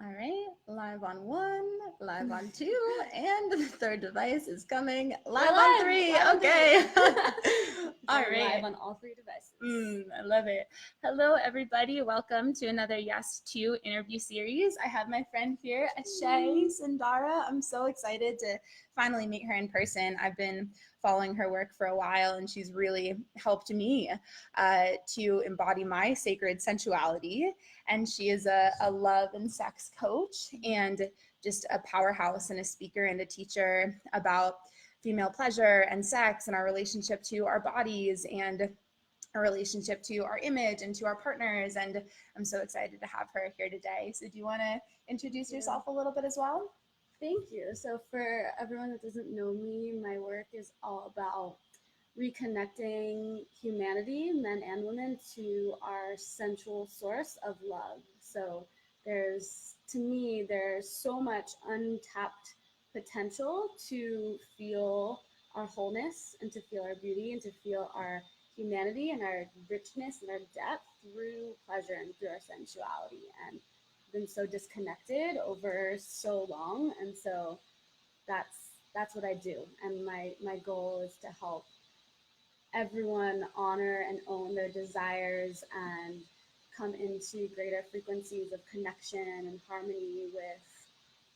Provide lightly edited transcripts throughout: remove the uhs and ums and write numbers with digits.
All right, live on one, live on two, and the third device is coming live on three. Okay. All right. Live on all three devices. I love it. Hello, everybody. Welcome to another Yes to interview series. I have my friend here, Ashae Sundara. I'm so excited to finally meet her in person. I've been following her work for a while, and she's really helped me to embody my sacred sensuality. And she is a love and sex coach and just a powerhouse and a speaker and a teacher about female pleasure and sex and our relationship to our bodies and our relationship to our image and to our partners. And I'm so excited to have her here today. So do you want to introduce yourself a little bit as well? Thank you. So for everyone that doesn't know me, my work is all about reconnecting humanity, men and women, to our central source of love. So to me, there's so much untapped potential to feel our wholeness and to feel our beauty and to feel our humanity and our richness and our depth through pleasure and through our sensuality. And been so disconnected over so long, and so that's what I do. And my goal is to help everyone honor and own their desires and come into greater frequencies of connection and harmony with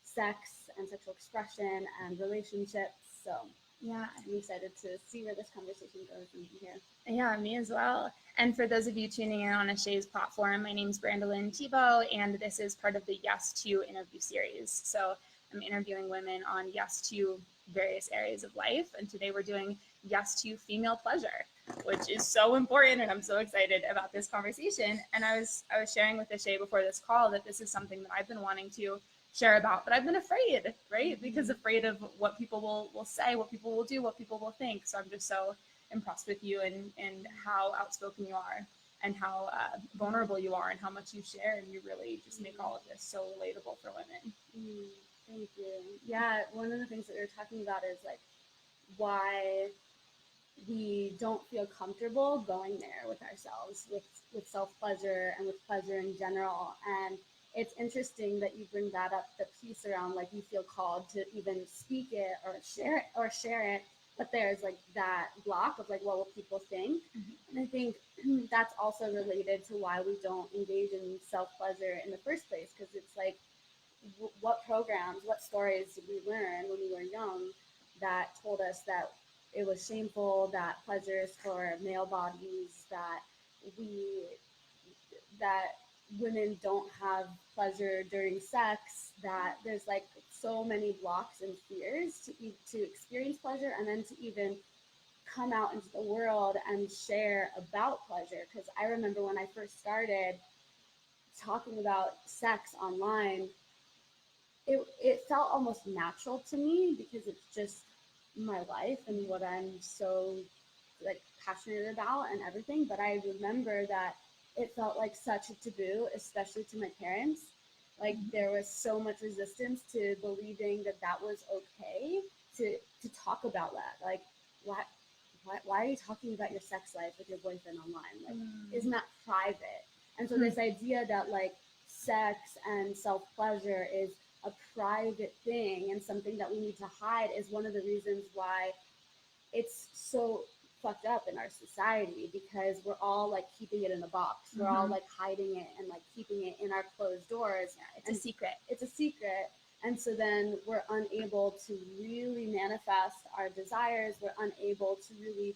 sex and sexual expression and relationships. So Yeah. I'm excited to see where this conversation goes from here. Yeah, me as well. And for those of you tuning in on Ashae's platform, my name's Brandilyn Tebo, and this is part of the Yes to interview series. So I'm interviewing women on yes to various areas of life. And today we're doing yes to female pleasure, which is so important. And I'm so excited about this conversation. And I was sharing with Ashae before this call that this is something that I've been wanting to share about, but I've been afraid, right? Because afraid of what people will say, what people will do, what people will think. So I'm just so impressed with you and how outspoken you are and how vulnerable you are and how much you share, and you really just make all of this so relatable for women. Thank you. Yeah, one of the things that you're talking about is like why we don't feel comfortable going there with ourselves, with self-pleasure and with pleasure in general. And it's interesting that you bring that up, the piece around like you feel called to even speak it or share it, but there's like that block of like, what will people think? And I think that's also related to why we don't engage in self-pleasure in the first place, because it's like, what programs, what stories did we learn when we were young that told us that it was shameful, that pleasure is for male bodies, that women don't have pleasure during sex, that there's like so many blocks and fears to experience pleasure and then to even come out into the world and share about pleasure. Because I remember when I first started talking about sex online, it felt almost natural to me because it's just my life and what I'm so like passionate about and everything. But I remember that it felt like such a taboo, especially to my parents. Like there was so much resistance to believing that that was okay to talk about that. Like why are you talking about your sex life with your boyfriend online? Like isn't that private? And so this idea that like sex and self-pleasure is a private thing and something that we need to hide is one of the reasons why it's so fucked up in our society, because we're all like keeping it in a box. We're all like hiding it and like keeping it in our closed doors. Yeah, it's a secret. It's a secret. And so then we're unable to really manifest our desires. We're unable to really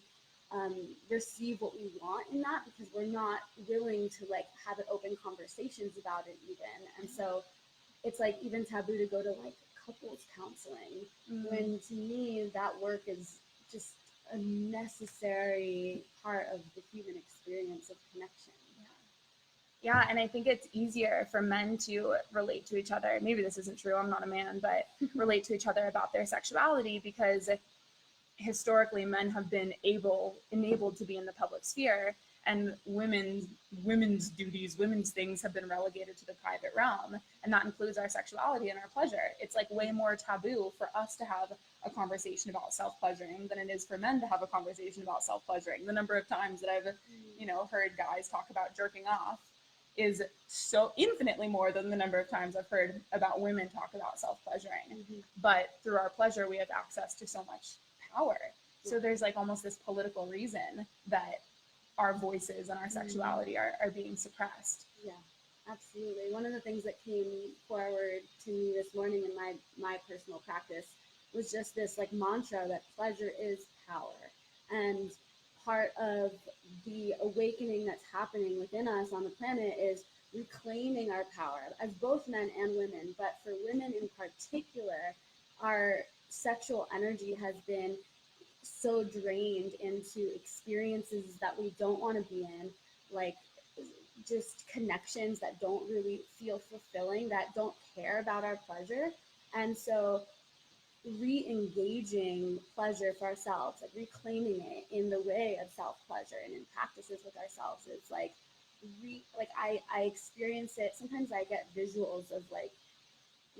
receive what we want in that because we're not willing to like have open conversations about it even. And so it's like even taboo to go to like couples counseling when to me that work is just a necessary part of the human experience of connection. Yeah, and I think it's easier for men to relate to each other. Maybe this isn't true, I'm not a man, but relate to each other about their sexuality because historically men have been enabled to be in the public sphere, and women's duties, women's things have been relegated to the private realm, and that includes our sexuality and our pleasure. It's like way more taboo for us to have a conversation about self-pleasuring than it is for men to have a conversation about self-pleasuring. The number of times that I've heard guys talk about jerking off is so infinitely more than the number of times I've heard about women talk about self-pleasuring. Mm-hmm. But through our pleasure, we have access to so much power. So there's like almost this political reason that our voices and our sexuality are being suppressed. Yeah, absolutely. One of the things that came forward to me this morning in my personal practice was just this like mantra that pleasure is power. And part of the awakening that's happening within us on the planet is reclaiming our power as both men and women. But for women in particular, our sexual energy has been so drained into experiences that we don't want to be in, like just connections that don't really feel fulfilling, that don't care about our pleasure. And so re-engaging pleasure for ourselves, like reclaiming it in the way of self-pleasure and in practices with ourselves, is like I experience it. Sometimes I get visuals of like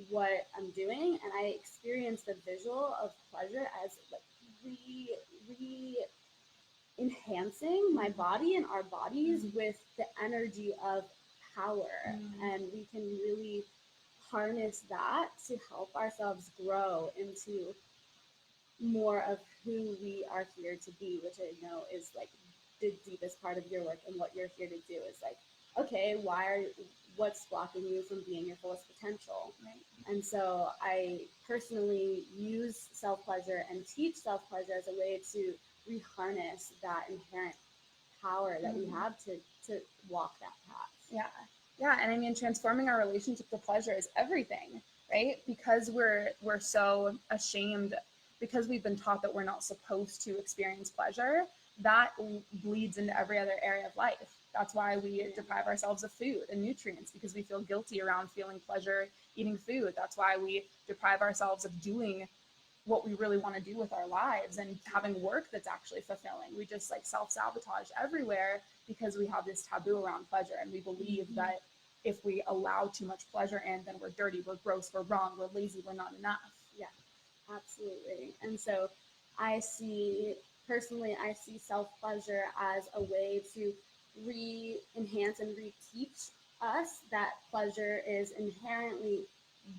what I'm doing, and I experience the visual of pleasure as like re enhancing my body and our bodies with the energy of power. And we can really harness that to help ourselves grow into more of who we are here to be, which I know is like the deepest part of your work. And what you're here to do is like, okay, what's blocking you from being your fullest potential? Right. And so I personally use self-pleasure and teach self-pleasure as a way to reharness that inherent power that we have to walk that path. Yeah. Yeah. And I mean, transforming our relationship to pleasure is everything, right? Because we're so ashamed, because we've been taught that we're not supposed to experience pleasure, that bleeds into every other area of life. That's why we deprive ourselves of food and nutrients, because we feel guilty around feeling pleasure eating food. That's why we deprive ourselves of doing what we really want to do with our lives and having work that's actually fulfilling. We just like self-sabotage everywhere because we have this taboo around pleasure, and we believe that if we allow too much pleasure in, then we're dirty, we're gross, we're wrong, we're lazy, we're not enough. Yeah, absolutely. And so personally, I see self-pleasure as a way to re-enhance and re-teach us that pleasure is inherently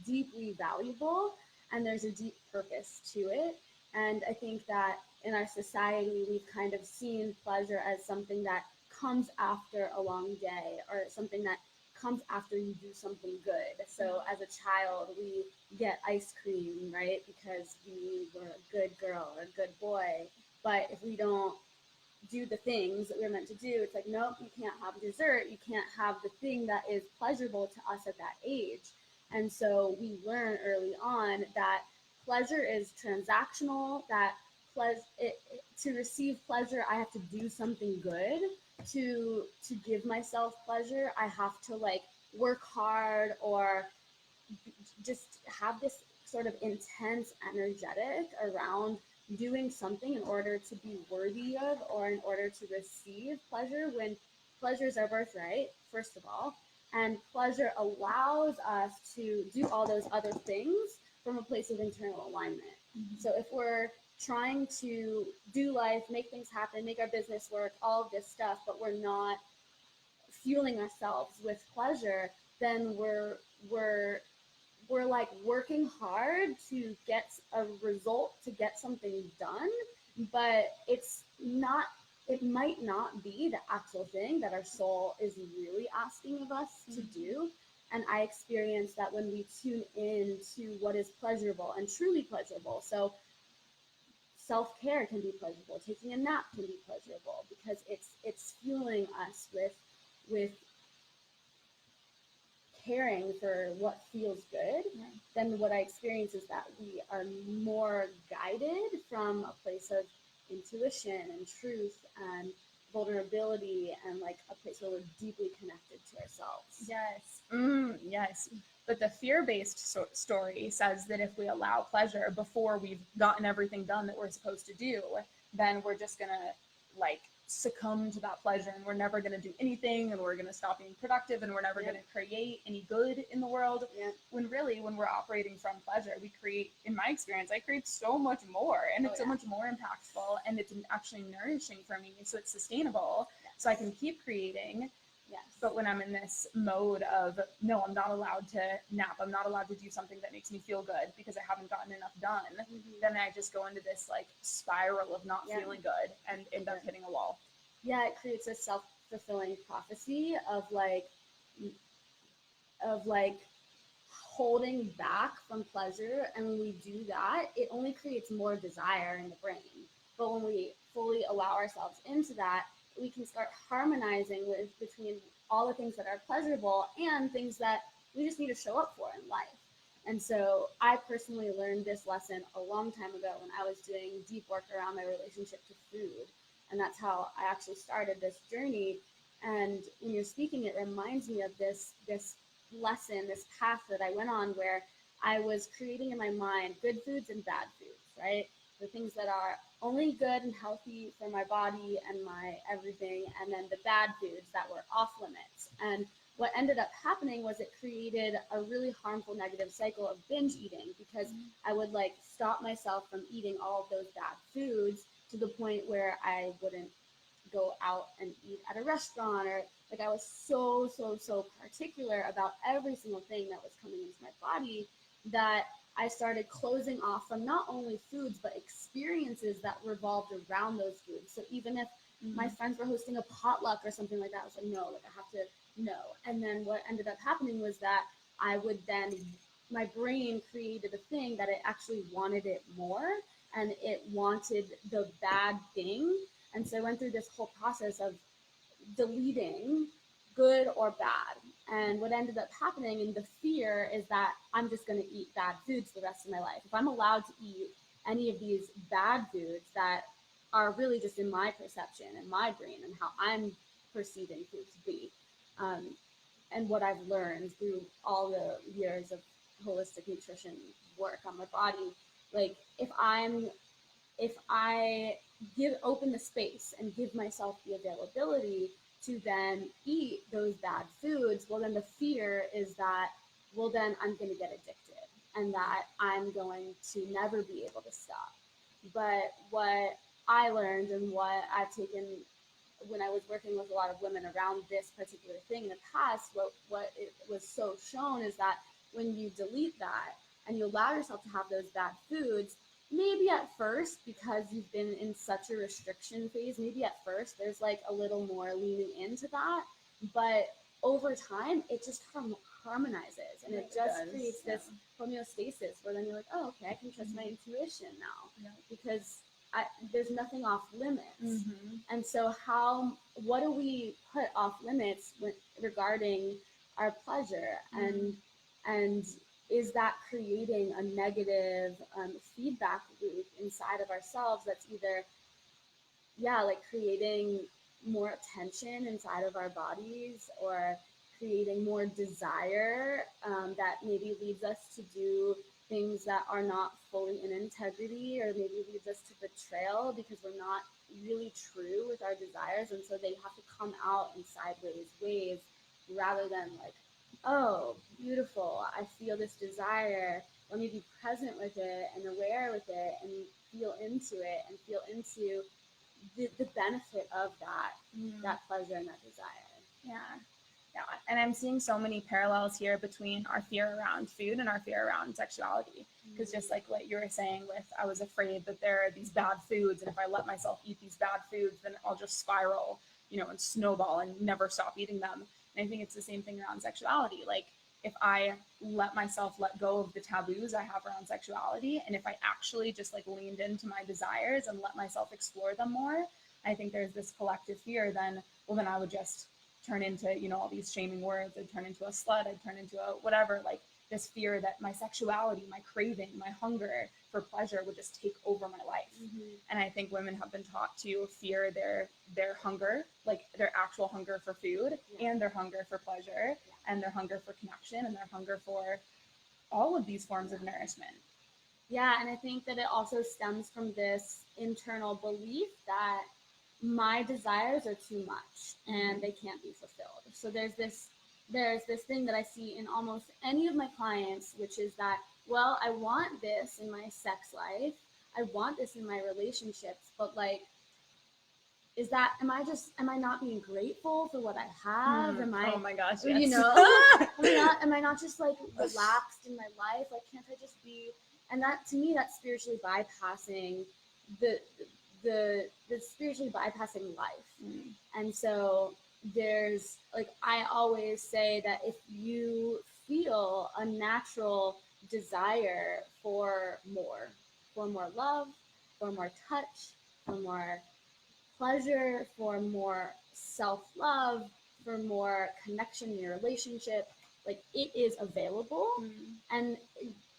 deeply valuable, and there's a deep purpose to it. And I think that in our society, we've kind of seen pleasure as something that comes after a long day, or something that comes after you do something good. So as a child, we get ice cream, right? Because we were a good girl or a good boy. But if we don't do the things that we're meant to do, it's like, nope, you can't have dessert. You can't have the thing that is pleasurable to us at that age. And so we learn early on that pleasure is transactional, that to receive pleasure, I have to do something good. To give myself pleasure, I have to like work hard or just have this sort of intense energetic around doing something in order to be worthy of, or in order to receive pleasure, when pleasure is our birthright, first of all. And pleasure allows us to do all those other things from a place of internal alignment. So if we're trying to do life, make things happen, make our business work, all of this stuff, but we're not fueling ourselves with pleasure, then we're like working hard to get a result, to get something done, but it might not be the actual thing that our soul is really asking of us to do. And I experience that when we tune in to what is pleasurable and truly pleasurable. So self-care can be pleasurable, taking a nap can be pleasurable, because it's fueling us with caring for what feels good. Then what I experience is that we are more guided from a place of intuition and truth and vulnerability, and like a place where we're deeply connected to ourselves. Yes. Yes. But the fear-based story says that if we allow pleasure before we've gotten everything done that we're supposed to do, then we're just going to like succumb to that pleasure, and we're never going to do anything, and we're going to stop being productive, and we're never going to create any good in the world. When really, when we're operating from pleasure, we create, in my experience, I create so much more, and it's so much more impactful, and it's actually nourishing for me, so it's sustainable, so I can keep creating Yes. But when I'm in this mode of, no, I'm not allowed to nap, I'm not allowed to do something that makes me feel good because I haven't gotten enough done, then I just go into this like spiral of not feeling good and end up hitting a wall. Yeah, it creates a self-fulfilling prophecy of like holding back from pleasure. And when we do that, it only creates more desire in the brain. But when we fully allow ourselves into that, we can start harmonizing with between all the things that are pleasurable and things that we just need to show up for in life. And so I personally learned this lesson a long time ago when I was doing deep work around my relationship to food. And that's how I actually started this journey. And when you're speaking, it reminds me of this lesson, this path that I went on where I was creating in my mind good foods and bad foods, right? The things that are only good and healthy for my body and my everything, and then the bad foods that were off limits. And what ended up happening was it created a really harmful negative cycle of binge eating because I would like stop myself from eating all of those bad foods to the point where I wouldn't go out and eat at a restaurant, or like I was so particular about every single thing that was coming into my body that I started closing off from not only foods but experiences that revolved around those foods. So even if my friends were hosting a potluck or something like that, I was like, no, like I have to no. And then what ended up happening was that I would then, my brain created a thing that it actually wanted it more, and it wanted the bad thing. And so I went through this whole process of deleting good or bad. And what ended up happening in the fear is that I'm just going to eat bad foods the rest of my life. If I'm allowed to eat any of these bad foods that are really just in my perception and my brain and how I'm perceiving food to be, and what I've learned through all the years of holistic nutrition work on my body, like if I open the space and give myself the availability to then eat those bad foods, well, then the fear is that, well, then I'm going to get addicted and that I'm going to never be able to stop. But what I learned and what I've taken when I was working with a lot of women around this particular thing in the past, what it was so shown is that when you delete that and you allow yourself to have those bad foods, maybe at first, because you've been in such a restriction phase, maybe at first there's like a little more leaning into that, but over time it just harmonizes and it just creates this homeostasis where then you're like, oh, okay, I can trust my intuition now because there's nothing off limits. And so what do we put off limits regarding our pleasure, and is that creating a negative feedback loop inside of ourselves that's either like creating more tension inside of our bodies or creating more desire that maybe leads us to do things that are not fully in integrity, or maybe leads us to betrayal because we're not really true with our desires, and so they have to come out in sideways ways rather than like, oh, beautiful, I feel this desire, let me be present with it and aware with it and feel into it and feel into the benefit of that pleasure and that desire. Yeah, and I'm seeing so many parallels here between our fear around food and our fear around sexuality. Because just like what you were saying with, I was afraid that there are these bad foods, and if I let myself eat these bad foods, then I'll just spiral, and snowball and never stop eating them. And I think it's the same thing around sexuality. Like, if I let myself let go of the taboos I have around sexuality, and if I actually just like leaned into my desires and let myself explore them more, I think there's this collective fear then, well, then I would just turn into, all these shaming words. I'd turn into a slut. I'd turn into a whatever, like this fear that my sexuality, my craving, my hunger for pleasure would just take over my life. And I think women have been taught to fear their hunger, like their actual hunger for food and their hunger for pleasure and their hunger for connection and their hunger for all of these forms of nourishment. Yeah, and I think that it also stems from this internal belief that my desires are too much and they can't be fulfilled. So there's this thing that I see in almost any of my clients, which is that, well, I want this in my sex life, I want this in my relationships, but like am I not being grateful for what I have? Oh my gosh, you yes. know, am I not just like relaxed in my life? Like, can't I just be, and that, to me, that's spiritually bypassing the, the spiritually bypassing life. And so there's like, I always say that if you feel a natural desire for more love, for more touch, for more pleasure, for more self-love, for more connection in your relationship, like, it is available. And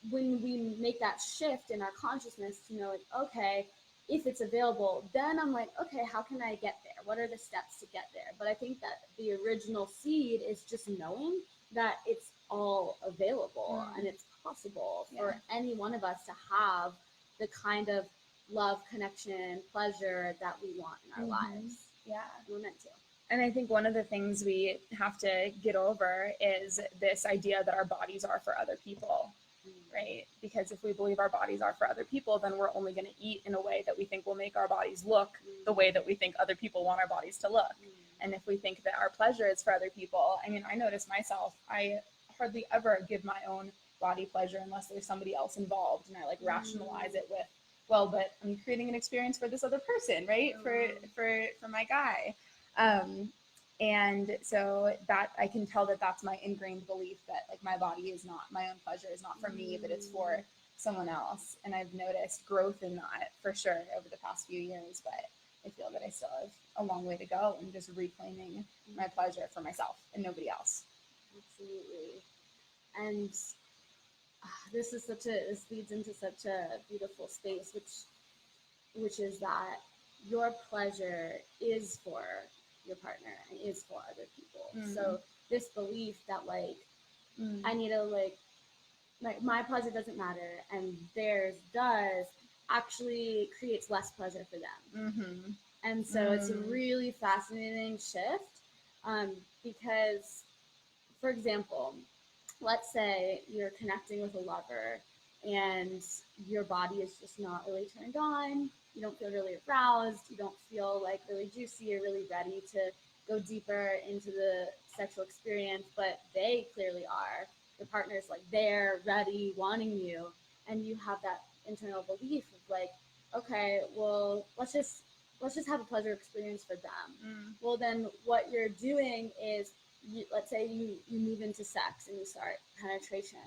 when we make that shift in our consciousness to know, like, okay, if it's available, then I'm like, okay, how can I get there? What are the steps to get there? But I think that the original seed is just knowing that it's all available and it's possible for any one of us to have the kind of love, connection, pleasure that we want in our lives. Yeah. We're meant to. And I think one of the things we have to get over is this idea that our bodies are for other people, right? Because if we believe our bodies are for other people, then we're only going to eat in a way that we think will make our bodies look the way that we think other people want our bodies to look. And if we think that our pleasure is for other people, I mean, I notice myself, I hardly ever give my own body pleasure unless there's somebody else involved, and I like rationalize it with, well, but I'm creating an experience for this other person, right? For my guy. And so that I can tell that that's my ingrained belief that like my body is not, my own pleasure is not for me, but it's for someone else. And I've noticed growth in that for sure over the past few years, but I feel that I still have a long way to go in just reclaiming my pleasure for myself and nobody else. Absolutely. And this leads into such a beautiful space, which is that your pleasure is for your partner and is for other people. So this belief that like I need to like my pleasure doesn't matter and theirs does actually creates less pleasure for them. And so it's a really fascinating shift, because, for example, let's say you're connecting with a lover and your body is just not really turned on, you don't feel really aroused, you don't feel like really juicy or really ready to go deeper into the sexual experience, but they clearly are. Your partner's like there, ready, wanting you, and you have that internal belief of like, okay, well, let's just have a pleasure experience for them. Well, then what you're doing is, let's say you move into sex and you start penetration.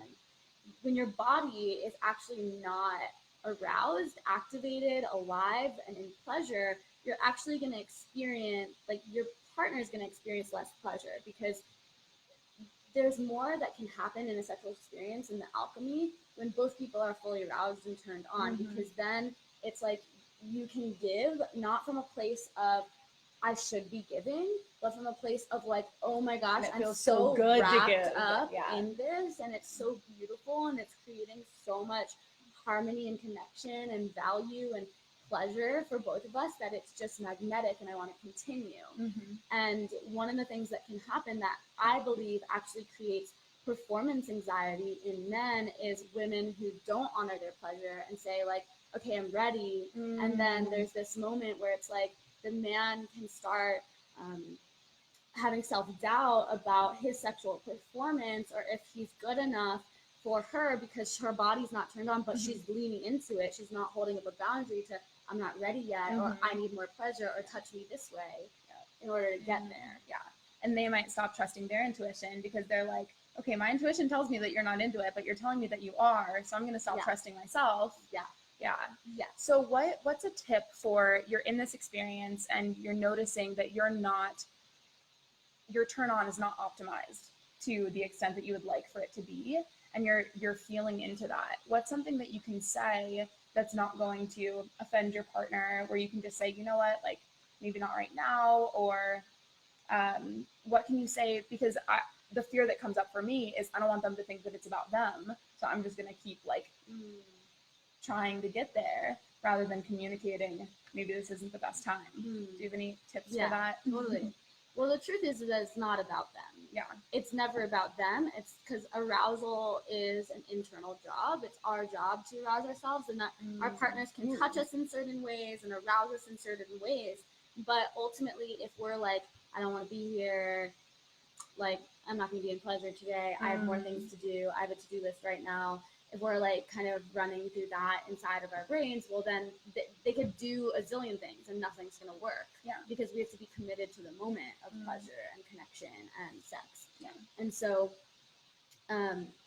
When your body is actually not aroused, activated, alive, and in pleasure, you're actually going to experience, like, your partner is going to experience less pleasure, because there's more that can happen in a sexual experience in the alchemy when both people are fully aroused and turned on, because then it's like you can give not from a place of I should be giving, but from a place of like, oh my gosh, I'm so good wrapped up in this, and it's so beautiful, and it's creating so much harmony and connection and value and pleasure for both of us that it's just magnetic, and I want to continue. And one of the things that can happen that I believe actually creates performance anxiety in men is women who don't honor their pleasure and say like, okay, I'm ready, and then there's this moment where it's like the man can start having self-doubt about his sexual performance or if he's good enough for her, because her body's not turned on, but she's leaning into it. She's not holding up a boundary to, I'm not ready yet, or I need more pleasure, or touch me this way in order to get there. And they might stop trusting their intuition because they're like, okay, my intuition tells me that you're not into it, but you're telling me that you are, so I'm going to stop trusting myself. So what's a tip for, you're in this experience and you're noticing that your turn on is not optimized to the extent that you would like for it to be, and you're feeling into that? What's something that you can say that's not going to offend your partner, where you can just say, you know what, like maybe not right now, or what can you say? Because the fear that comes up for me is I don't want them to think that it's about them, so I'm just going to keep like trying to get there rather than communicating, maybe this isn't the best time. Do you have any tips for that? Totally. Well, the truth is that it's not about them. It's never about them. It's because arousal is an internal job. It's our job to arouse ourselves, and that our partners can touch us in certain ways and arouse us in certain ways. But ultimately, if we're like, I don't want to be here, like, I'm not going to be in pleasure today, I have more things to do, I have a to-do list right now. If we're like kind of running through that inside of our brains, well, then they could do a zillion things and nothing's going to work. Yeah. Because we have to be committed to the moment of pleasure and connection and sex. Yeah. And so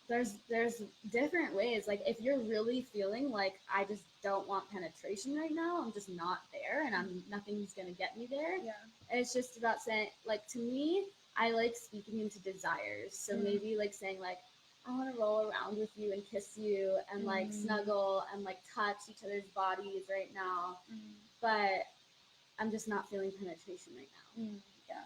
there's different ways. Like, if you're really feeling like, I just don't want penetration right now, I'm just not there, and nothing's gonna get me there. Yeah. And it's just about saying, like, to me, I like speaking into desires. So maybe like saying like, I want to roll around with you and kiss you and like snuggle and like touch each other's bodies right now, but I'm just not feeling penetration right now. Yeah.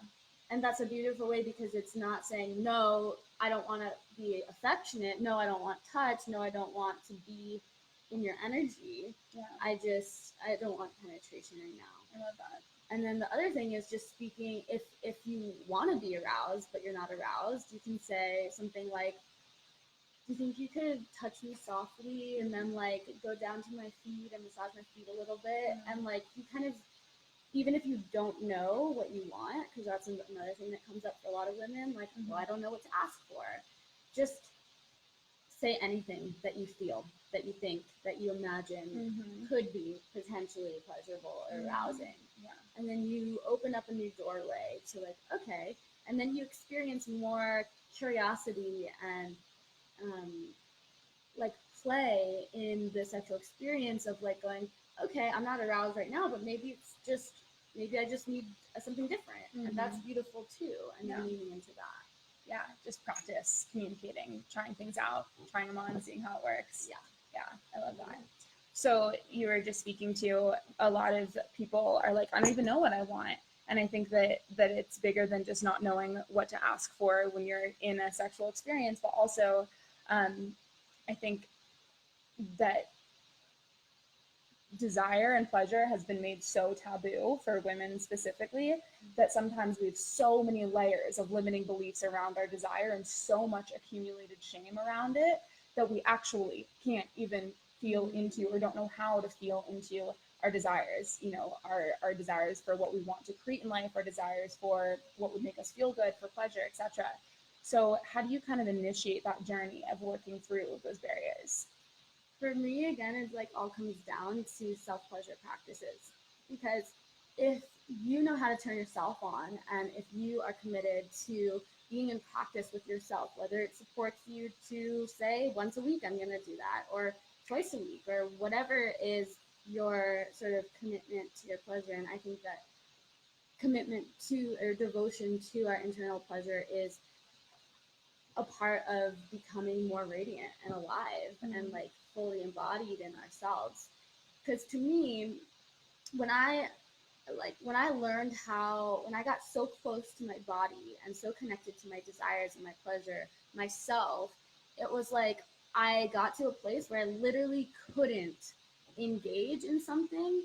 And that's a beautiful way, because it's not saying, no, I don't want to be affectionate. No, I don't want touch. No, I don't want to be in your energy. Yeah. I don't want penetration right now. I love that. And then the other thing is just speaking, if you want to be aroused, but you're not aroused, you can say something like, do you think you could touch me softly and then like go down to my feet and massage my feet a little bit? And like, you kind of, even if you don't know what you want, because that's another thing that comes up for a lot of women, like, well, I don't know what to ask for. Just say anything that you feel, that you think, that you imagine could be potentially pleasurable or arousing. Yeah. And then you open up a new doorway to like, okay, and then you experience more curiosity and like play in the sexual experience of like going, okay, I'm not aroused right now, but maybe I just need something different, and that's beautiful too. And then leaning into that. Yeah, just practice communicating, trying things out, trying them on, seeing how it works. Yeah, I love that. So you were just speaking to, a lot of people are like, I don't even know what I want. And I think that it's bigger than just not knowing what to ask for when you're in a sexual experience, but also I think that desire and pleasure has been made so taboo for women specifically, that sometimes we have so many layers of limiting beliefs around our desire and so much accumulated shame around it, that we actually can't even feel into, or don't know how to feel into, our desires, our desires for what we want to create in life, our desires for what would make us feel good, for pleasure, etc. So how do you kind of initiate that journey of working through those barriers? For me, again, it like all comes down to self-pleasure practices. Because if you know how to turn yourself on, and if you are committed to being in practice with yourself, whether it supports you to say once a week, I'm going to do that, or twice a week, or whatever is your sort of commitment to your pleasure. And I think that commitment to, or devotion to, our internal pleasure is a part of becoming more radiant and alive and like fully embodied in ourselves. Because to me, when I learned when I got so close to my body and so connected to my desires and my pleasure myself, it was like I got to a place where I literally couldn't engage in something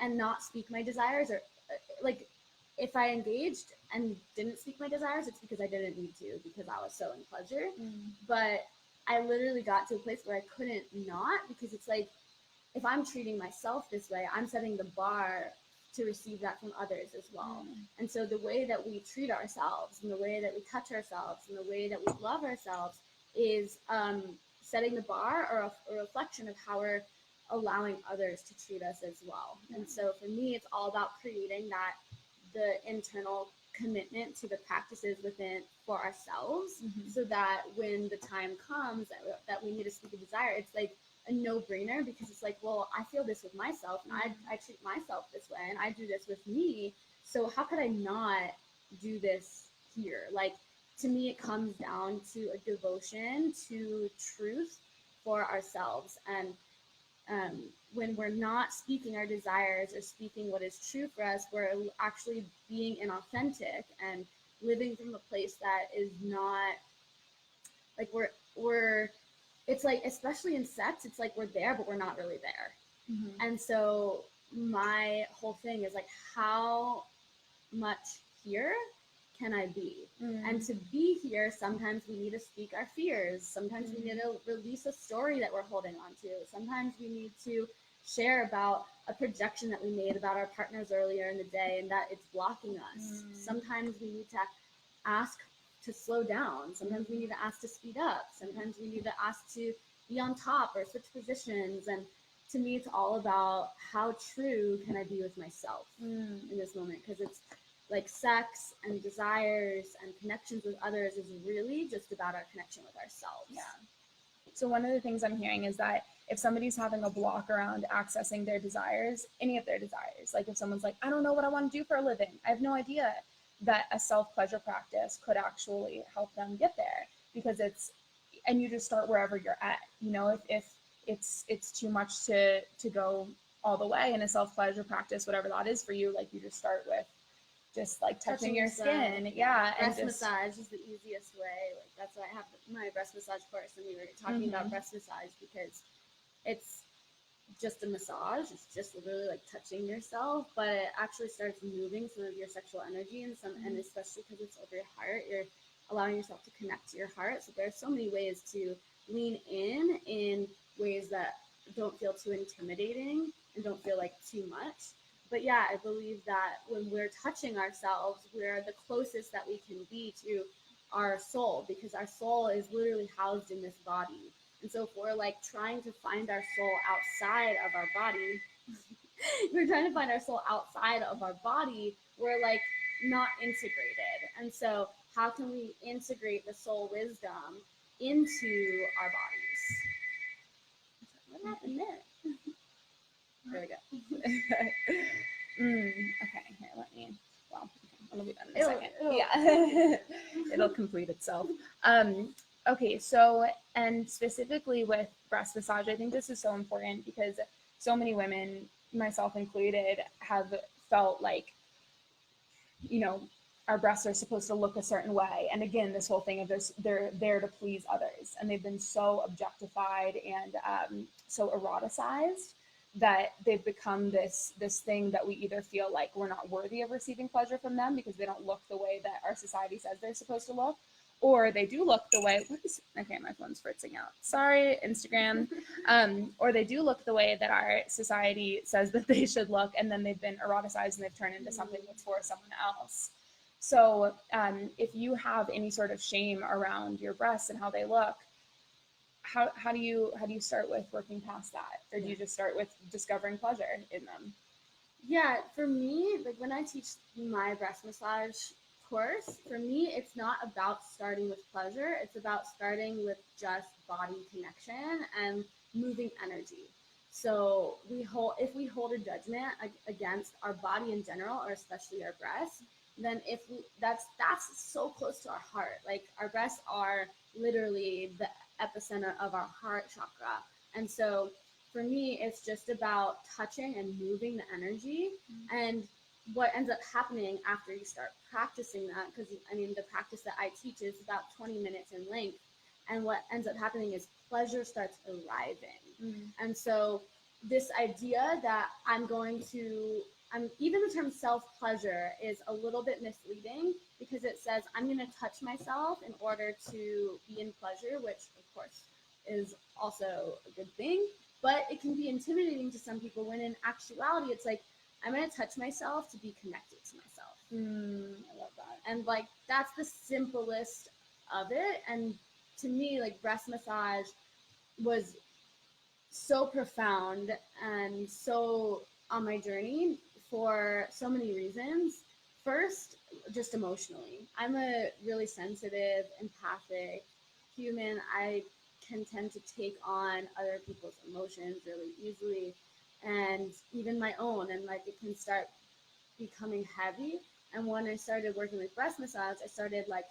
and not speak my desires, or like, if I engaged and didn't speak my desires, it's because I didn't need to, because I was so in pleasure. But I literally got to a place where I couldn't not, because it's like, if I'm treating myself this way, I'm setting the bar to receive that from others as well. And so the way that we treat ourselves, and the way that we touch ourselves, and the way that we love ourselves is setting the bar, or a reflection of how we're allowing others to treat us as well. And so for me, it's all about creating the internal commitment to the practices within for ourselves, so that when the time comes that we need to speak a desire, it's like a no-brainer, because it's like, well, I feel this with myself, and I treat myself this way, and I do this with me, so how could I not do this here? Like, to me, it comes down to a devotion to truth for ourselves. And when we're not speaking our desires or speaking what is true for us, we're actually being inauthentic and living from a place that is not like we're it's like, especially in sex, it's like we're there but we're not really there. And so my whole thing is like, how much here can I be? And to be here, sometimes we need to speak our fears. Sometimes we need to release a story that we're holding on to. Sometimes we need to share about a projection that we made about our partners earlier in the day and that it's blocking us. Sometimes we need to ask to slow down. Sometimes we need to ask to speed up. Sometimes we need to ask to be on top or switch positions. And to me, it's all about how true can I be with myself in this moment, because it's like sex and desires and connections with others is really just about our connection with ourselves. Yeah. So one of the things I'm hearing is that if somebody's having a block around accessing their desires, any of their desires, like if someone's like, I don't know what I want to do for a living, I have no idea, that a self-pleasure practice could actually help them get there, because and you just start wherever you're at. You know, if it's too much to go all the way in a self-pleasure practice, whatever that is for you, like you just start with just like touching your skin. Yeah. Breast massage is the easiest way. Like that's why I have my breast massage course, and we were talking about breast massage because it's just a massage. It's just literally like touching yourself, but it actually starts moving some of your sexual energy and and especially because it's over your heart, you're allowing yourself to connect to your heart. So there's so many ways to lean in ways that don't feel too intimidating and don't feel like too much. But yeah, I believe that when we're touching ourselves, we're the closest that we can be to our soul, because our soul is literally housed in this body. And so if we're like trying to find our soul outside of our body, we're trying to find our soul outside of our body, we're like not integrated. And so how can we integrate the soul wisdom into our bodies? What happened there? There we go. Okay, here, it'll be done in a second. Yeah, it'll complete itself. Okay, so, and specifically with breast massage, I think this is so important because so many women, myself included, have felt like, you know, our breasts are supposed to look a certain way. And again, this whole thing of this, they're there to please others. And they've been so objectified and so eroticized that they've become this thing that we either feel like we're not worthy of receiving pleasure from them because they don't look the way that our society says they're supposed to look, or they do look the way, okay, my phone's fritzing out. Sorry, Instagram. Or they do look the way that our society says that they should look, and then they've been eroticized and they've turned into something that's for someone else. So if you have any sort of shame around your breasts and how they look, how do you start with working past that? Or do you just start with discovering pleasure in them? Yeah, for me, like when I teach my breast massage course, for me, it's not about starting with pleasure. It's about starting with just body connection and moving energy. So if we hold a judgment against our body in general, or especially our breasts, then that's so close to our heart. Like our breasts are literally the epicenter of our heart chakra. And so for me, it's just about touching and moving the energy. And what ends up happening after you start practicing that, because I mean, the practice that I teach is about 20 minutes in length. And what ends up happening is pleasure starts arriving. And so this idea that even the term self-pleasure is a little bit misleading, because it says I'm going to touch myself in order to be in pleasure, which of course is also a good thing, but it can be intimidating to some people, when in actuality it's like I'm going to touch myself to be connected to myself. I love that. And like that's the simplest of it. And to me, like breast massage was so profound and so on my journey for so many reasons. First, just emotionally, I'm a really sensitive, empathic human. I can tend to take on other people's emotions really easily, and even my own, and like it can start becoming heavy. And when I started working with breast massage, I started like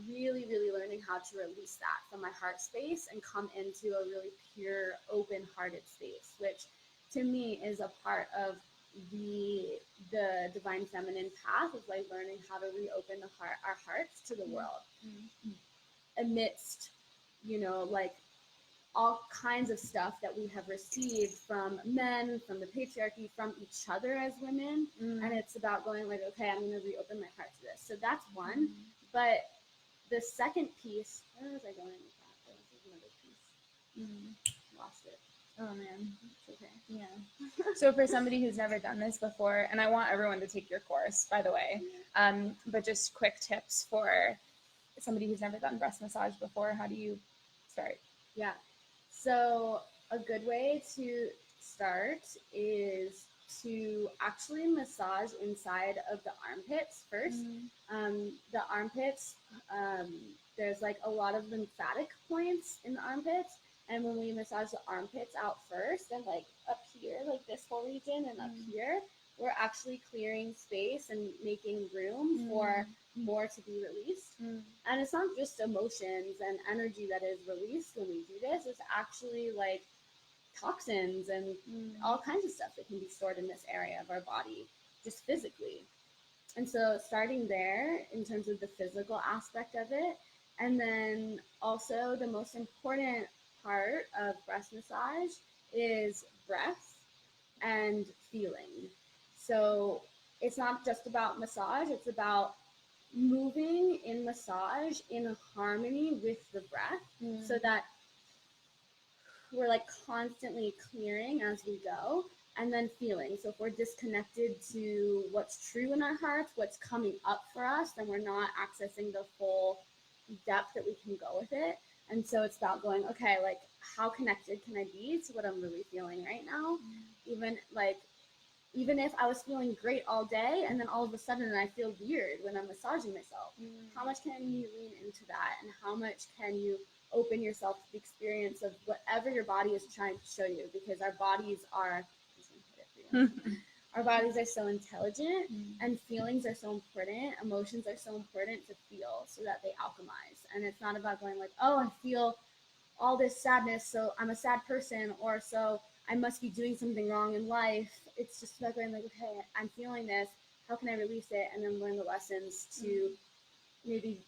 really, really learning how to release that from my heart space and come into a really pure, open-hearted space, which to me is a part of the divine feminine path, of like learning how to reopen our hearts to the world amidst, like all kinds of stuff that we have received from men, from the patriarchy, from each other as women. And it's about going like, okay, I'm going to reopen my heart to this. So that's one. But the second piece, where was I going with that? There was another piece. Lost it. Oh man. It's okay. Yeah. So for somebody who's never done this before, and I want everyone to take your course, by the way, but just quick tips for somebody who's never done breast massage before. How do you start? Yeah. So a good way to start is to actually massage inside of the armpits first. The armpits, um, there's like a lot of lymphatic points in the armpits. And when we massage the armpits out first and like up here, like this whole region and up here, we're actually clearing space and making room for more to be released. And it's not just emotions and energy that is released when we do this, it's actually like toxins and all kinds of stuff that can be stored in this area of our body, just physically. And so starting there in terms of the physical aspect of it, and then also the most important part of breast massage is breath and feeling. So it's not just about massage, it's about moving in massage in harmony with the breath so that we're like constantly clearing as we go, and then feeling. So if we're disconnected to what's true in our hearts, what's coming up for us, then we're not accessing the full depth that we can go with it. And so it's about going, okay, like how connected can I be to what I'm really feeling right now? Even if I was feeling great all day and then all of a sudden I feel weird when I'm massaging myself, how much can you lean into that, and how much can you open yourself to the experience of whatever your body is trying to show you? Because our bodies are our bodies are so intelligent, and feelings are so important, emotions are so important to feel so that they alchemize. And it's not about going like, oh, I feel all this sadness, so I'm a sad person, or so I must be doing something wrong in life. It's just about going like, okay, I'm feeling this. How can I release it? And then learn the lessons to maybe,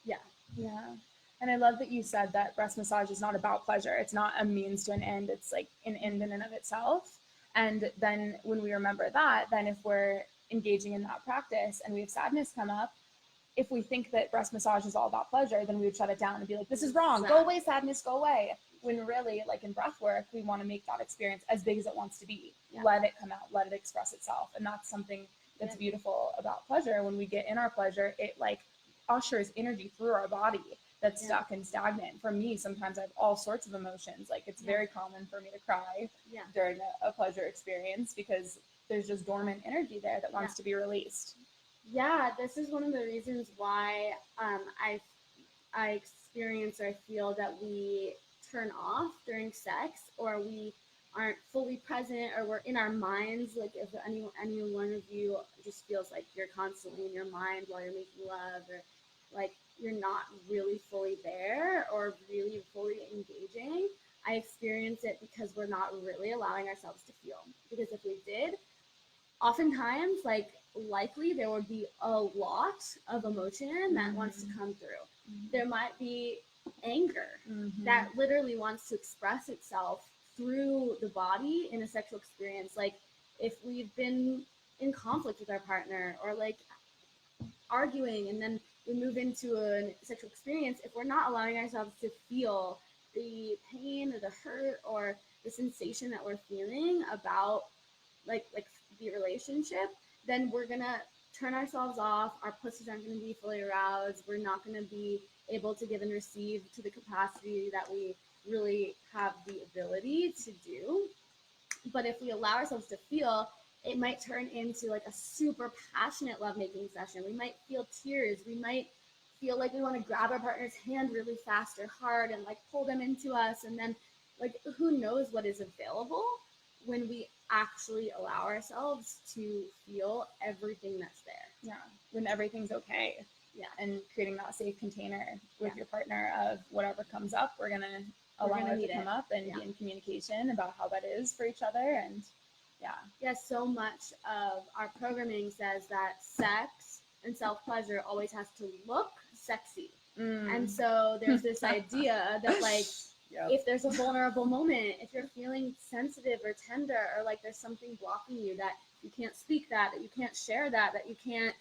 yeah. Yeah. And I love that you said that breast massage is not about pleasure. It's not a means to an end. It's like an end in and of itself. And then when we remember that, then if we're engaging in that practice and we have sadness come up, if we think that breast massage is all about pleasure, then we would shut it down and be like, this is wrong. Go away, sadness, go away. When really, like in breath work, we want to make that experience as big as it wants to be. Yeah. Let it come out, let it express itself. And that's something that's beautiful about pleasure. When we get in our pleasure, it like ushers energy through our body that's stuck and stagnant. For me, sometimes I have all sorts of emotions. Like it's very common for me to cry during a pleasure experience because there's just dormant energy there that wants to be released. Yeah, this is one of the reasons why I experience or I feel that we turn off during sex, or we aren't fully present, or we're in our minds. Like if any one of you just feels like you're constantly in your mind while you're making love, or like you're not really fully there or really fully engaging, I experience it because we're not really allowing ourselves to feel. Because if we did, oftentimes, like likely there would be a lot of emotion that wants to come through. There might be anger that literally wants to express itself through the body in a sexual experience. Like if we've been in conflict with our partner, or like arguing, and then we move into a sexual experience, if we're not allowing ourselves to feel the pain or the hurt or the sensation that we're feeling about like the relationship, then we're gonna turn ourselves off. Our pussies aren't gonna be fully aroused. We're not gonna be able to give and receive to the capacity that we really have the ability to do. But if we allow ourselves to feel, it might turn into like a super passionate lovemaking session. We might feel tears. We might feel like we want to grab our partner's hand really fast or hard and like pull them into us. And then like who knows what is available when we actually allow ourselves to feel everything that's there. Yeah, when everything's okay. Yeah, and creating that safe container with your partner of whatever comes up, we're going to allow it to come up and be in communication about how that is for each other. And so much of our programming says that sex and self-pleasure always has to look sexy. And so there's this idea that like if there's a vulnerable moment, if you're feeling sensitive or tender, or like there's something blocking you, that you can't speak that you can't share that you can't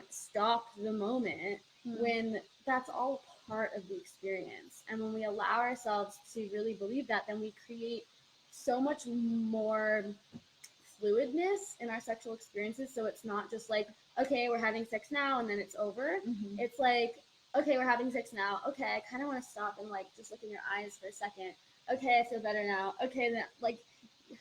stop the moment, when that's all part of the experience. And when we allow ourselves to really believe that, then we create so much more fluidness in our sexual experiences. So it's not just like, okay, we're having sex now and then it's over. It's like, okay, we're having sex now. Okay, I kind of want to stop and like just look in your eyes for a second. Okay, I feel better now. Okay, then like,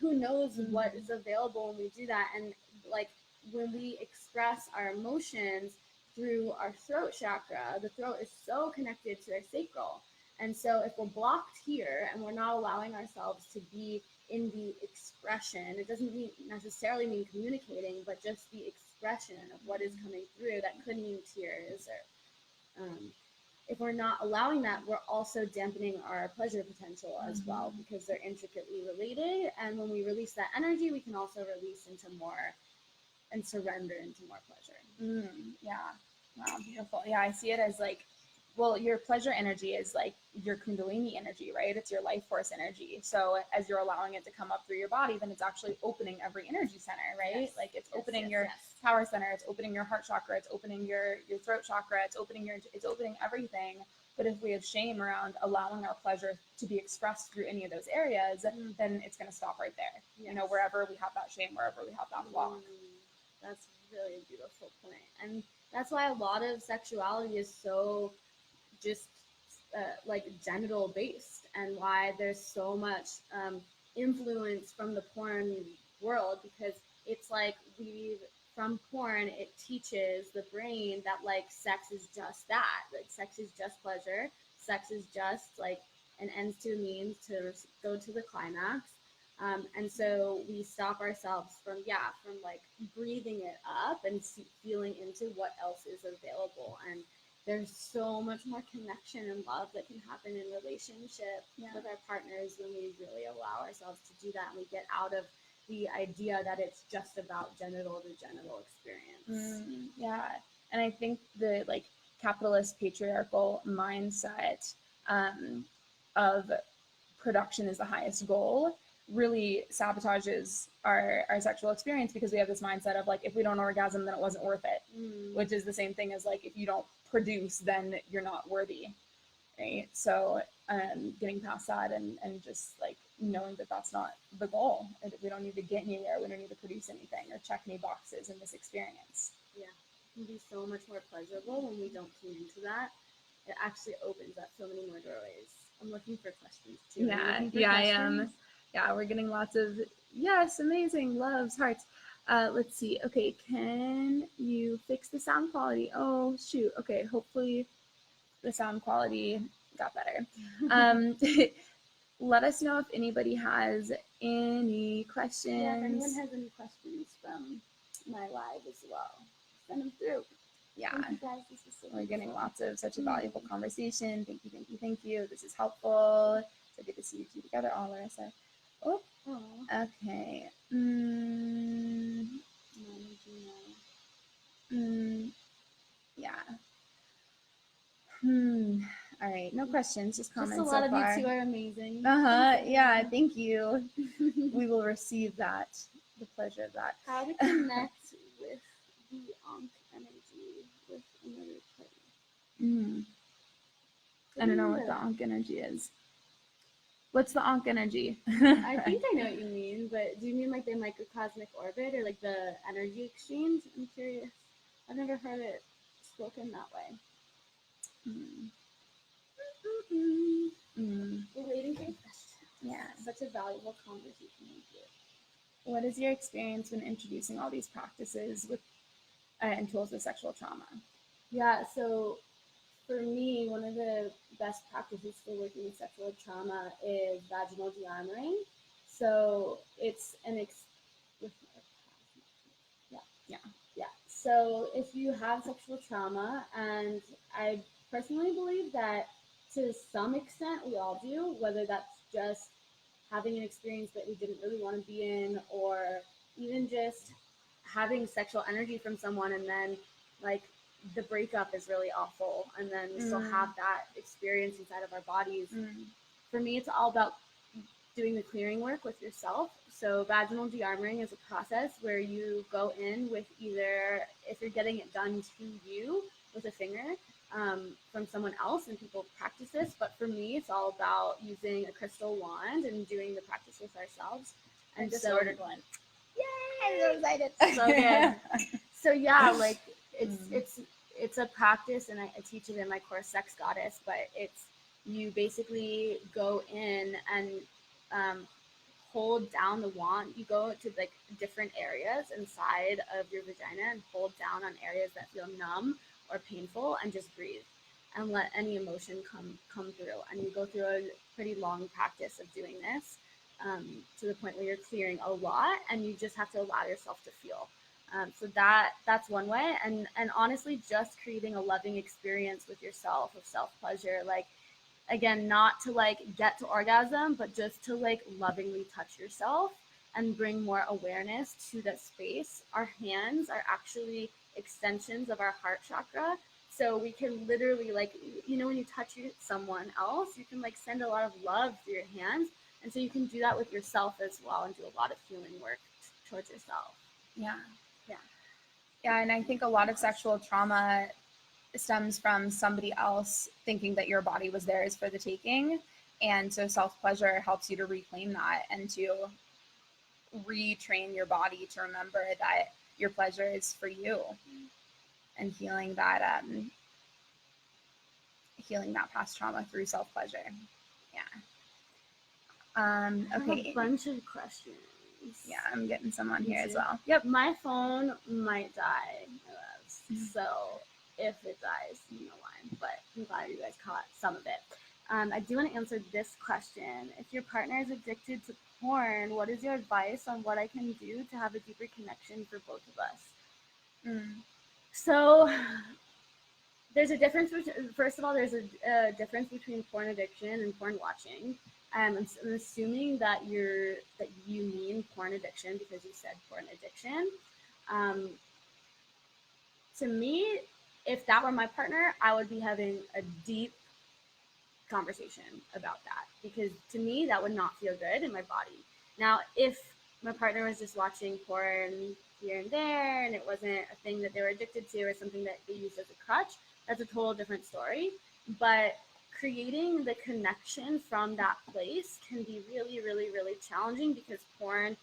who knows what is available when we do that. And like when we express our emotions through our throat chakra, the throat is so connected to our sacral. And so if we're blocked here and we're not allowing ourselves to be in the expression, it doesn't necessarily mean communicating, but just the expression of what is coming through. That could mean tears, or if we're not allowing that, we're also dampening our pleasure potential as well, because they're intricately related. And when we release that energy, we can also release into more and surrender into more pleasure. Yeah. Wow, beautiful. Yeah, I see it as like, well, your pleasure energy is like your kundalini energy, right? It's your life force energy. So as you're allowing it to come up through your body, then it's actually opening every energy center, right? Yes. Like it's opening your power center, it's opening your heart chakra, it's opening your throat chakra, it's opening everything. But if we have shame around allowing our pleasure to be expressed through any of those areas, then it's going to stop right there. You know, wherever we have that shame, wherever we have that block. That's really a beautiful point. And that's why a lot of sexuality is so just like genital based, and why there's so much influence from the porn world, because it's like from porn, it teaches the brain that like sex is just that, like sex is just pleasure, sex is just like an ends to a means to go to the climax. And so we stop ourselves from like breathing it up and feeling into what else is available. And there's so much more connection and love that can happen in relationship with our partners when we really allow ourselves to do that, and we get out of the idea that it's just about genital to genital experience. Yeah. And I think the like capitalist patriarchal mindset of production is the highest goal really sabotages our sexual experience, because we have this mindset of like, if we don't orgasm, then it wasn't worth it, which is the same thing as like, if you don't produce, then you're not worthy, right? So getting past that and just like knowing that that's not the goal. We don't need to get anywhere, we don't need to produce anything or check any boxes in this experience. Yeah, it can be so much more pleasurable when we don't tune into that. It actually opens up so many more doorways. I'm looking for questions too. I am. Yeah, we're getting lots of yes, amazing, loves, hearts. Let's see. Okay, can you fix the sound quality? Oh shoot. Okay, hopefully the sound quality got better. Let us know if anybody has any questions. Yeah, if anyone has any questions from my live as well, send them through. Yeah, thank you guys. This is so we're getting lots of such a valuable conversation. Thank you. This is helpful. So good to see you two together, all Larissa. Oh, okay. Yeah. All right. No questions. Just comments. Just a lot so of far. you two are amazing. Yeah. Thank you. We will receive that. The pleasure of that. How to connect with the Ankh energy with another partner. I don't know what the Ankh energy is. What's the Ankh energy? I think I know what you mean, but do you mean like the microcosmic orbit or like the energy exchange? I'm curious. I've never heard it spoken that way. We're waiting for your question. Yeah. Such a valuable conversation with you. What is your experience when introducing all these practices with and tools with sexual trauma? Yeah, so for me, one of the best practices for working with sexual trauma is vaginal de-armoring. So it's So if you have sexual trauma, and I personally believe that to some extent we all do, whether that's just having an experience that we didn't really want to be in, or even just having sexual energy from someone and then like the breakup is really awful, and then we still have that experience inside of our bodies. For me, it's all about doing the clearing work with yourself. So vaginal de-armoring is a process where you go in with either, if you're getting it done to you with a finger, from someone else, and people practice this. But for me, it's all about using a crystal wand and doing the practice with ourselves. I And just so, ordered one. yay! I'm so excited. So good. So yeah, like Mm. it's a practice, and I teach it in my course, Sex Goddess. But it's, you basically go in and hold down the wand. You go to like different areas inside of your vagina and hold down on areas that feel numb or painful, and just breathe and let any emotion come through. And you go through a pretty long practice of doing this, to the point where you're clearing a lot, and you just have to allow yourself to feel. So that's one way, and honestly, just creating a loving experience with yourself of self pleasure, like, again, not to like get to orgasm, but just to like lovingly touch yourself and bring more awareness to that space. Our hands are actually extensions of our heart chakra. So we can literally, like, when you touch someone else, you can like send a lot of love through your hands. And so you can do that with yourself as well, and do a lot of healing work towards yourself. Yeah. Yeah. Yeah. And I think a lot of sexual trauma stems from somebody else thinking that your body was theirs for the taking. And so self-pleasure helps you to reclaim that and to retrain your body to remember that your pleasure is for you, and healing that past trauma through self-pleasure. Yeah. I have Okay. a bunch of questions. Yeah, I'm getting some on Me here as too. well. Yep, my phone might die, so if it dies, you know why. But I'm glad you guys caught some of it. I do want to answer this question. If your partner is addicted to porn, what is your advice on what I can do to have a deeper connection for both of us? So there's a difference between, first of all, there's a difference between porn addiction and porn watching. I'm assuming that you mean porn addiction because you said porn addiction. To me, if that were my partner, I would be having a deep conversation about that, because to me that would not feel good in my body. Now, if my partner was just watching porn here and there, and it wasn't a thing that they were addicted to or something that they used as a crutch, that's a total different story. But creating the connection from that place can be really, really, really challenging, because porn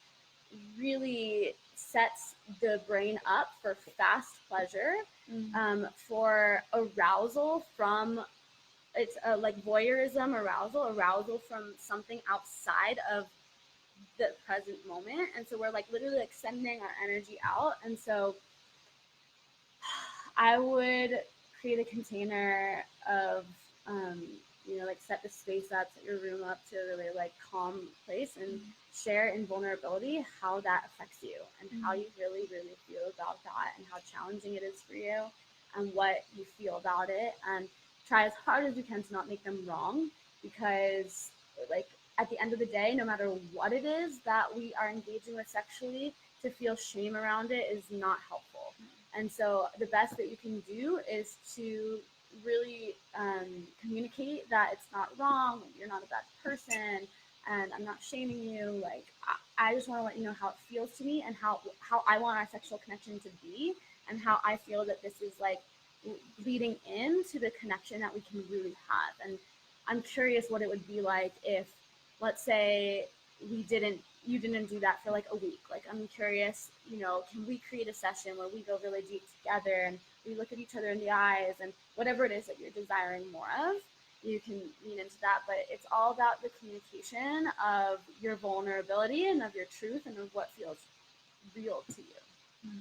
really sets the brain up for fast pleasure, for arousal from, it's like voyeurism arousal from something outside of the present moment. And so we're like literally like sending our energy out. And so I would create a container of, like set the space up, set your room up to a really like calm place, and share in vulnerability how that affects you, and how you really, really feel about that, and how challenging it is for you, and what you feel about it. And try as hard as you can to not make them wrong, because like at the end of the day, no matter what it is that we are engaging with sexually, to feel shame around it is not helpful. And so the best that you can do is to really communicate that it's not wrong, you're not a bad person, and I'm not shaming you. Like, I just want to let you know how it feels to me, and how I want our sexual connection to be, and how I feel that this is like leading into the connection that we can really have. And I'm curious what it would be like if, let's say, you didn't do that for like a week. Like, I'm curious, can we create a session where we go really deep together, and we look at each other in the eyes, and whatever it is that you're desiring more of, you can lean into that. But it's all about the communication of your vulnerability and of your truth and of what feels real to you.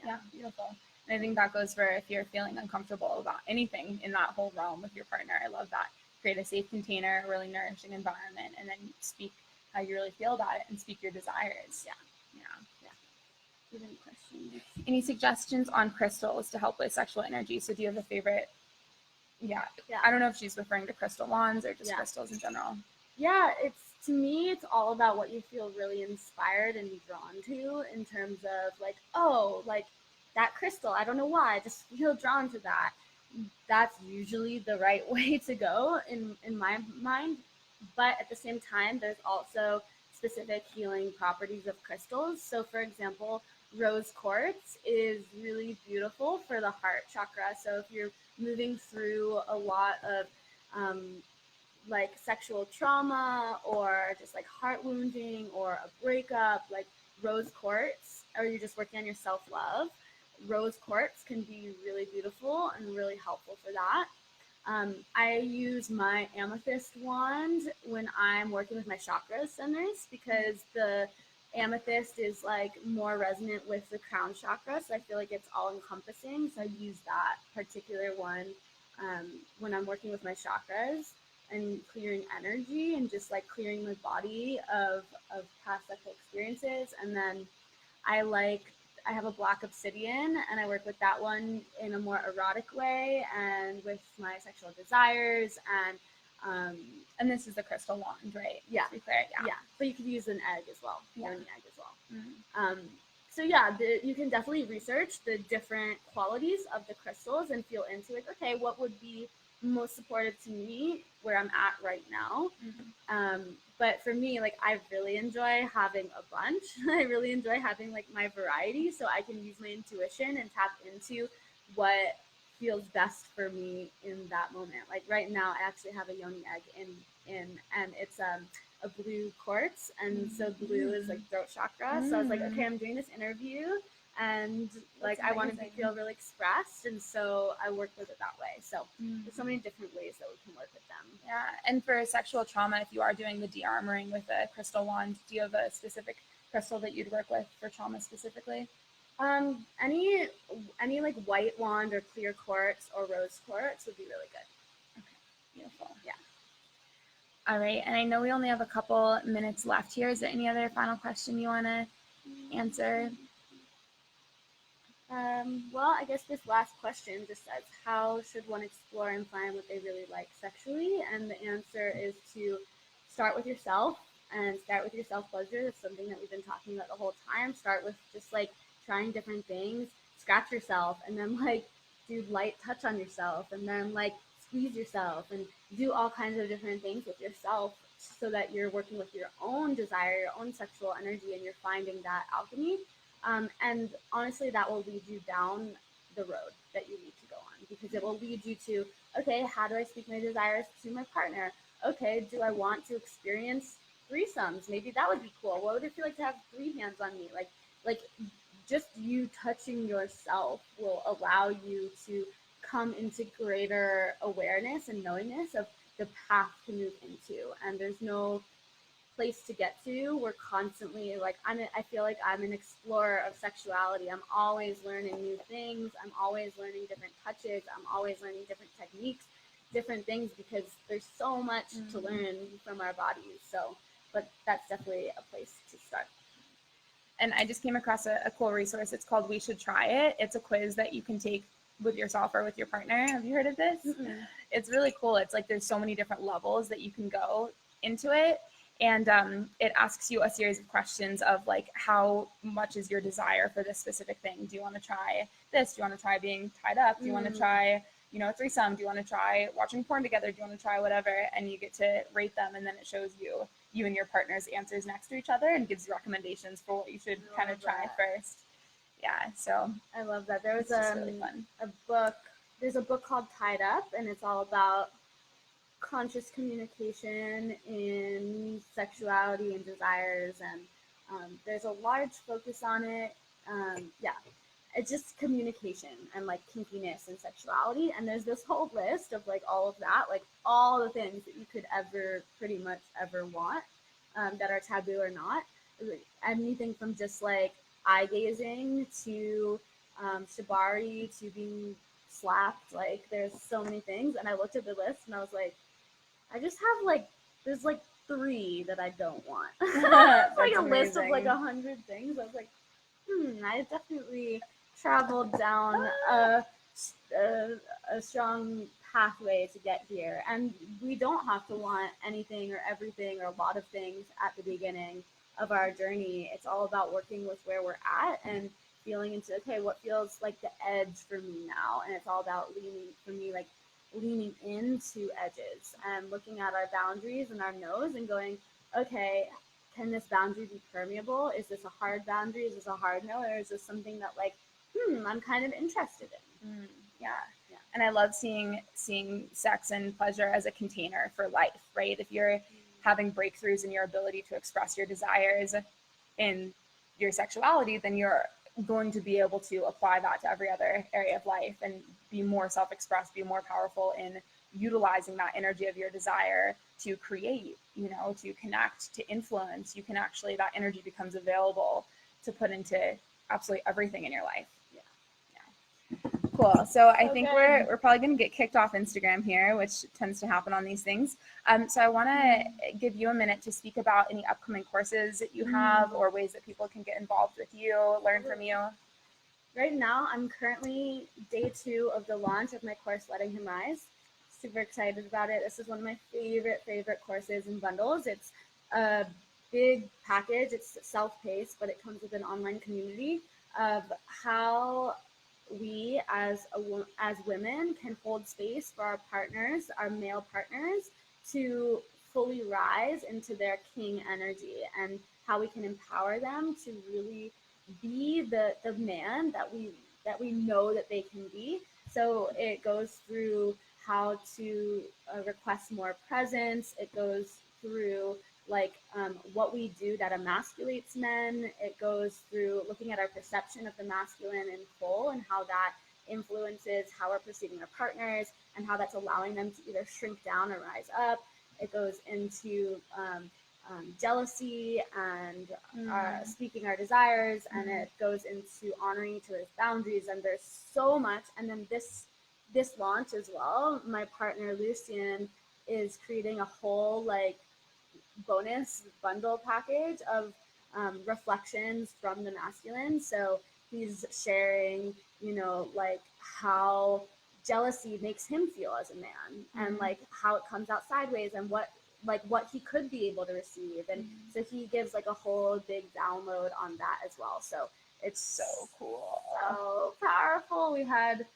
Yeah, beautiful. And I think that goes for if you're feeling uncomfortable about anything in that whole realm with your partner. I love that. Create a safe container, a really nourishing environment, and then speak how you really feel about it, and speak your desires. Yeah. Do you have any questions? Any suggestions on crystals to help with sexual energy? So do you have a favorite? Yeah. I don't know if she's referring to crystal wands or just crystals in general. Yeah, to me, it's all about what you feel really inspired and drawn to, in terms of like, oh, like that crystal, I don't know why, I just feel drawn to that. That's usually the right way to go in my mind. But at the same time, there's also specific healing properties of crystals. So for example, rose quartz is really beautiful for the heart chakra. So if you're moving through a lot of like sexual trauma or just like heart wounding or a breakup, like rose quartz, or you're just working on your self-love, rose quartz can be really beautiful and really helpful for that. I use my amethyst wand when I'm working with my chakra centers because the amethyst is like more resonant with the crown chakra. So I feel like it's all encompassing. So I use that particular one when I'm working with my chakras and clearing energy and just like clearing my body of past sexual experiences. And then I have a black obsidian and I work with that one in a more erotic way and with my sexual desires and this is the crystal wand, right? Yeah. To be clear, Yeah. But you could use an egg as well. Yeah. An egg as well. So yeah, you can definitely research the different qualities of the crystals and feel into like, okay, what would be most supportive to me where I'm at right now. But for me, like I really enjoy having a bunch. I really enjoy having like my variety so I can use my intuition and tap into what feels best for me in that moment. Like right now I actually have a yoni egg in and it's a blue quartz, and so blue is like throat chakra. So I was like, okay, I'm doing this interview and like I want to feel really expressed, and so I work with it that way. So there's so many different ways that we can work with them. Yeah, and for sexual trauma, if you are doing the de-armoring with a crystal wand, do you have a specific crystal that you'd work with for trauma specifically? Any like white wand or clear quartz or rose quartz would be really good. Okay, beautiful. Yeah. All right, and I know we only have a couple minutes left here. Is there any other final question you want to answer? Well, I guess this last question just says, how should one explore and find what they really like sexually? And the answer is to start with yourself and start with your self-pleasure. That's something that we've been talking about the whole time. Start with just like trying different things, scratch yourself, and then like do light touch on yourself, and then like squeeze yourself and do all kinds of different things with yourself so that you're working with your own desire, your own sexual energy, and you're finding that alchemy. And honestly, that will lead you down the road that you need to go on, because it will lead you to, okay, how do I speak my desires to my partner? Okay, do I want to experience threesomes? Maybe that would be cool. What would it feel like to have three hands on me? Like just you touching yourself will allow you to come into greater awareness and knowingness of the path to move into. And there's no place to get to. We're constantly like, I feel like I'm an explorer of sexuality. I'm always learning new things. I'm always learning different touches. I'm always learning different techniques, different things, because there's so much to learn from our bodies. So, but that's definitely a place to start. And I just came across a cool resource. It's called We Should Try It. It's a quiz that you can take with yourself or with your partner. Have you heard of this? It's really cool. It's like there's so many different levels that you can go into it. And it asks you a series of questions of like, how much is your desire for this specific thing? Do you want to try this? Do you want to try being tied up? Do you want to try, a threesome? Do you want to try watching porn together? Do you want to try whatever? And you get to rate them, and then it shows you and your partner's answers next to each other and gives you recommendations for what you should kind of try first. Yeah, so I love that. There was really fun. a book. There's a book called Tied Up, and it's all about conscious communication in sexuality and desires, and there's a large focus on it. It's just communication and like kinkiness and sexuality, and there's this whole list of like all of that, like all the things that you could ever pretty much ever want, that are taboo or not. Anything from just like eye gazing to shibari to being slapped. Like there's so many things, and I looked at the list and I was like, I just have like, there's like 3 that I don't want. Like a list of like 100 things. I was like, I definitely traveled down a strong pathway to get here. And we don't have to want anything or everything or a lot of things at the beginning of our journey. It's all about working with where we're at and feeling into, okay, what feels like the edge for me now? And it's all about leaning into edges and looking at our boundaries and our nose and going, okay, can this boundary be permeable? Is this a hard boundary? Is this a hard no? Or is this something that like, I'm kind of interested in? Yeah. And I love seeing sex and pleasure as a container for life, right? If you're having breakthroughs in your ability to express your desires in your sexuality, then you're going to be able to apply that to every other area of life and be more self-expressed, be more powerful in utilizing that energy of your desire to create, to connect, to influence. You can actually, that energy becomes available to put into absolutely everything in your life. Cool. So I think we're probably going to get kicked off Instagram here, which tends to happen on these things. So I want to give you a minute to speak about any upcoming courses that you have or ways that people can get involved with you, learn from you. Right now, I'm currently day 2 of the launch of my course, Letting Him Rise. Super excited about it. This is one of my favorite courses and bundles. It's a big package. It's self-paced, but it comes with an online community of how we as women can hold space for our partners, our male partners, to fully rise into their king energy, and how we can empower them to really be the man that we know that they can be. So it goes through how to request more presence. It goes through what we do that emasculates men. It goes through looking at our perception of the masculine in full and how that influences how we're perceiving our partners and how that's allowing them to either shrink down or rise up. It goes into jealousy and speaking our desires, and it goes into honoring each other's boundaries. And there's so much. And then this launch as well, my partner Lucian is creating a whole bonus bundle package of reflections from the masculine. So he's sharing, how jealousy makes him feel as a man, and how it comes out sideways, and what he could be able to receive. And so he gives a whole big download on that as well. So it's so cool, so powerful. We had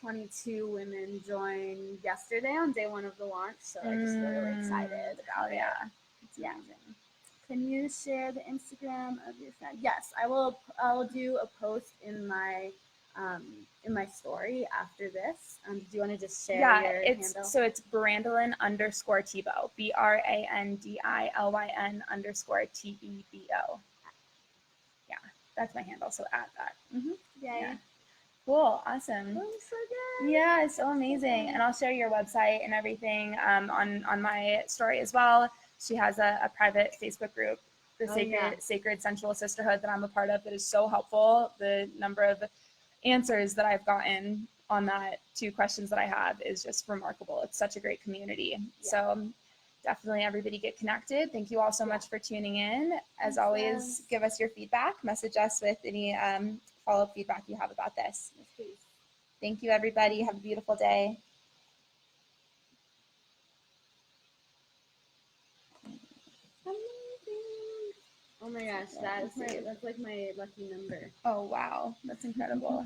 22 women join yesterday on day 1 of the launch, so I'm just really excited about it. It's amazing. Can you share the Instagram of your friend? Yes, I will. I'll do a post in my story after this. Do you want to just share your handle? So it's Brandilyn _Tebo, BRANDILYN _TEBO. Yeah, that's my handle. So add that. Yeah. Cool. Awesome. Oh, so good. Yeah, it's so amazing. And I'll share your website and everything on my story as well. She has a private Facebook group, the Sacred Sensual Sisterhood, that I'm a part of, that is so helpful. The number of answers that I've gotten on that 2 questions that I have is just remarkable. It's such a great community. So definitely everybody get connected. Thank you all so much for tuning in. As always, give us your feedback. Message us with any follow-up feedback you have about this. Yes, please. Thank you, everybody. Have a beautiful day. Amazing. Oh my gosh, that's like my lucky number. Oh, wow. That's incredible.